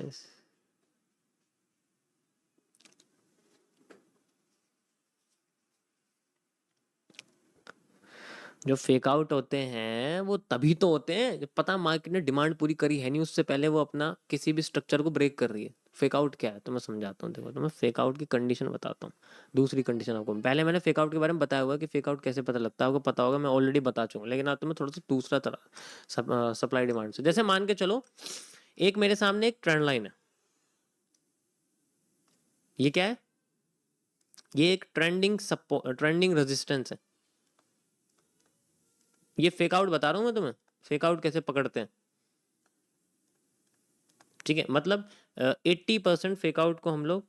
Yes. जो fake out होते हैं वो तभी तो होते हैं जब पता मार्केट ने डिमांड पूरी करी है नहीं, उससे पहले वो अपना किसी भी स्ट्रक्चर को ब्रेक कर रही है। फेक आउट क्या है तो मैं समझाता हूँ, देखो तो मैं फेक आउट की कंडीशन बताता हूँ। दूसरी कंडीशन आपको, पहले मैंने फेक आउट के बारे में बताया हुआ है कि फेक आउट कैसे पता लगता है, आपको पता होगा, मैं ऑलरेडी बता चुका हूँ, लेकिन अब तो मैं थोड़ा सा दूसरा तरह सप्लाई डिमांड से, जैसे मान के चलो एक मेरे सामने एक ट्रेंड लाइन है। ये क्या है? ये एक ट्रेंडिंग रेजिस्टेंस है। ये फेक आउट बता रहा हूँ मैं तुम्हें, फेक आउट कैसे पकड़ते हैं। ठीक है, मतलब 80% फेक आउट को हम लोग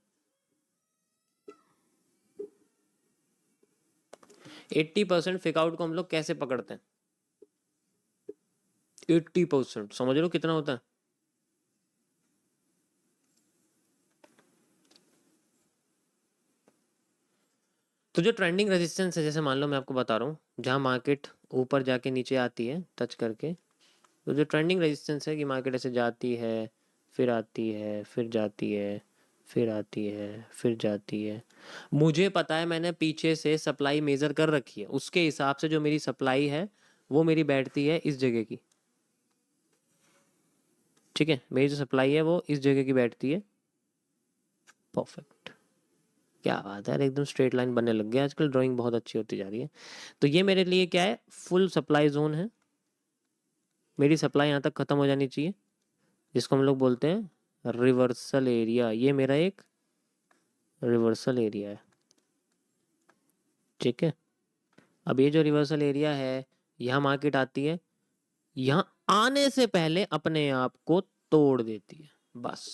80% फेक आउट को हम लोग कैसे पकड़ते हैं? 80% समझ रहे हो कितना होता है? तो जो ट्रेंडिंग रेजिस्टेंस है, जैसे मान लो मैं आपको बता रहा हूँ, जहाँ मार्केट ऊपर जाके नीचे आती है टच करके, तो जो ट्रेंडिंग रेजिस्टेंस है कि मार्केट ऐसे जाती है, फिर आती है, फिर जाती है, फिर आती है, फिर जाती है, मुझे पता है, मैंने पीछे से सप्लाई मेजर कर रखी है, उसके हिसाब से जो मेरी सप्लाई है वो मेरी बैठती है इस जगह की। ठीक है, मेरी जो सप्लाई है वो इस जगह की बैठती है। परफेक्ट, क्या बात है यार, एकदम स्ट्रेट लाइन बनने लग गया आजकल, ड्राइंग बहुत अच्छी होती जा रही है। तो ये मेरे लिए क्या है, फुल सप्लाई जोन है, मेरी सप्लाई यहाँ तक खत्म हो जानी चाहिए, जिसको हम लोग बोलते हैं रिवर्सल एरिया। ये मेरा एक रिवर्सल एरिया है। ठीक है, अब ये जो रिवर्सल एरिया है, यहाँ मार्केट आती है, यहाँ आने से पहले अपने आप को तोड़ देती है, बस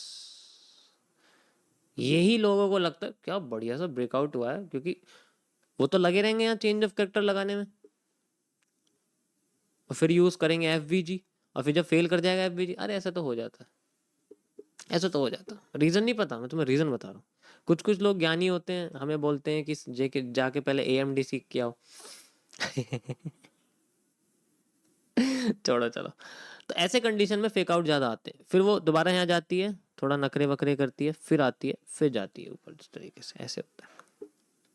यही लोगों को लगता है क्या बढ़िया सा ब्रेकआउट हुआ है, क्योंकि वो तो लगे रहेंगे यहाँ चेंज ऑफ कैरेक्टर लगाने में, और फिर यूज करेंगे एफवीजी, और फिर जब फेल कर जाएगा एफवीजी, अरे ऐसा तो हो जाता है, ऐसा तो हो जाता है, रीजन नहीं पता, मैं तुम्हें रीजन बता रहा हूँ। कुछ कुछ लोग ज्ञानी होते हैं, हमें बोलते हैं कि जेके जाके पहले एएमडी सीख के आओ। छोड़ो चलो। तो ऐसे कंडीशन में फेक आउट ज्यादा आते हैं, फिर वो दोबारा यहाँ जाती है, थोड़ा नखरे वखरे करती है, फिर आती है, फिर जाती है ऊपर, इस तरीके से ऐसे होता है।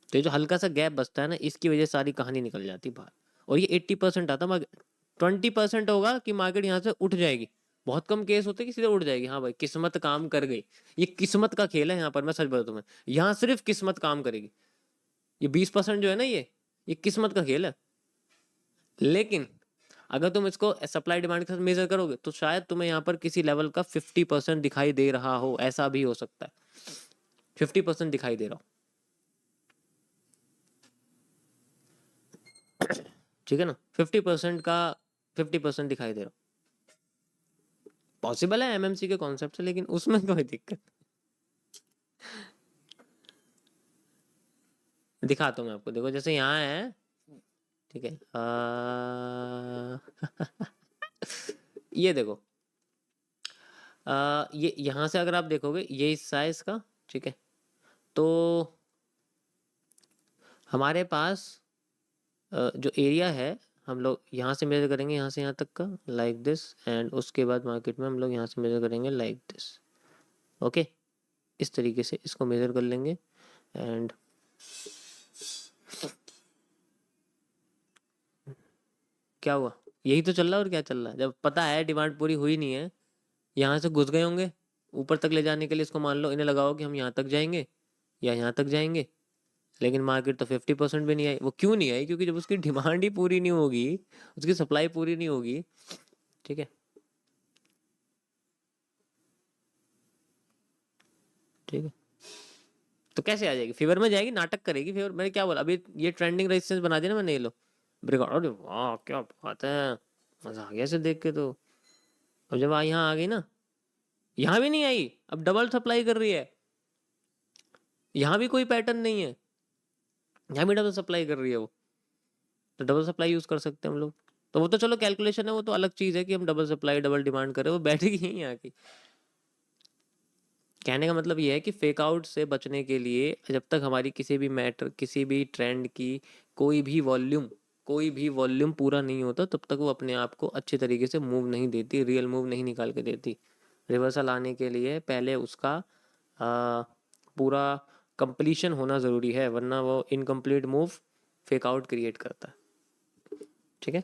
तो ये जो हल्का सा गैप बचता है ना, इसकी वजह से सारी कहानी निकल जाती है बाहर। और ये 80% आता है, 20% होगा कि मार्केट यहाँ से उठ जाएगी, बहुत कम केस होते हैं कि सीधे उठ जाएगी, हाँ भाई किस्मत काम कर गई। ये किस्मत का खेल है यहाँ पर, मैं सच बता तुम्हें, यहाँ सिर्फ किस्मत काम करेगी। ये 20% जो है ना, ये किस्मत का खेल है। लेकिन अगर तुम इसको सप्लाई डिमांड के साथ मेजर करोगे तो शायद तुम्हें यहाँ पर किसी लेवल का 50% दिखाई दे रहा हो, ऐसा भी हो सकता है, 50% दिखाई दे रहा हो। ठीक है ना, 50% का 50% दिखाई दे रहा हो, पॉसिबल है एमएमसी के कॉन्सेप्ट से, लेकिन उसमें कोई दिक्कत। दिखाता हूँ मैं आपको, देखो जैसे यहाँ है, ठीक है, ये देखो, ये यहाँ से अगर आप देखोगे ये हिस्सा है इसका, ठीक है, तो हमारे पास जो एरिया है, हम लोग यहाँ से मेजर करेंगे, यहाँ से यहाँ तक का लाइक दिस, एंड उसके बाद मार्केट में हम लोग यहाँ से मेजर करेंगे लाइक दिस। ओके, इस तरीके से इसको मेजर कर लेंगे, एंड क्या हुआ, यही तो चल रहा है, और क्या चल रहा है, जब पता है डिमांड पूरी हुई नहीं है, यहाँ से घुस गए होंगे ऊपर तक ले जाने के लिए, इसको मान लो इन्हें लगाओ कि हम यहाँ तक जाएंगे या यहाँ तक जाएंगे, लेकिन मार्केट तो 50% भी नहीं आई। वो क्यों नहीं आई? क्योंकि जब उसकी डिमांड ही पूरी नहीं होगी, उसकी सप्लाई पूरी नहीं होगी, ठीक है, ठीक है, तो कैसे आ जाएगी? फेवर में जाएगी, नाटक करेगी फेवर। मैंने क्या बोला अभी, ये ट्रेंडिंग रेजिस्टेंस बना दिया ना मैंने, ये लो ब्रेकआउट, अरे वाह क्या बात है, मजा आ गया इसे देख के तो। अब जब यहाँ आ गई ना, यहाँ भी नहीं आई, अब डबल सप्लाई कर रही है, यहाँ भी कोई पैटर्न नहीं है, यहाँ भी डबल सप्लाई कर रही है वो, तो डबल सप्लाई यूज कर सकते हैं हम लोग। तो वो तो चलो कैलकुलेशन है, वो तो अलग चीज है कि हम डबल सप्लाई डबल डिमांड करें, वो बैठेगी यहीं आके। कहने का मतलब ये है कि फेक आउट से बचने के लिए जब तक हमारी किसी भी मैटर, किसी भी ट्रेंड की कोई भी वॉल्यूम कोई भी वॉल्यूम पूरा नहीं होता, तब तक वो अपने आप को अच्छे तरीके से मूव नहीं देती, रियल मूव नहीं निकाल के देती। रिवर्सल आने के लिए पहले उसका पूरा कंप्लीशन होना ज़रूरी है, वरना वो incomplete move fake out create करता है। ठीक है।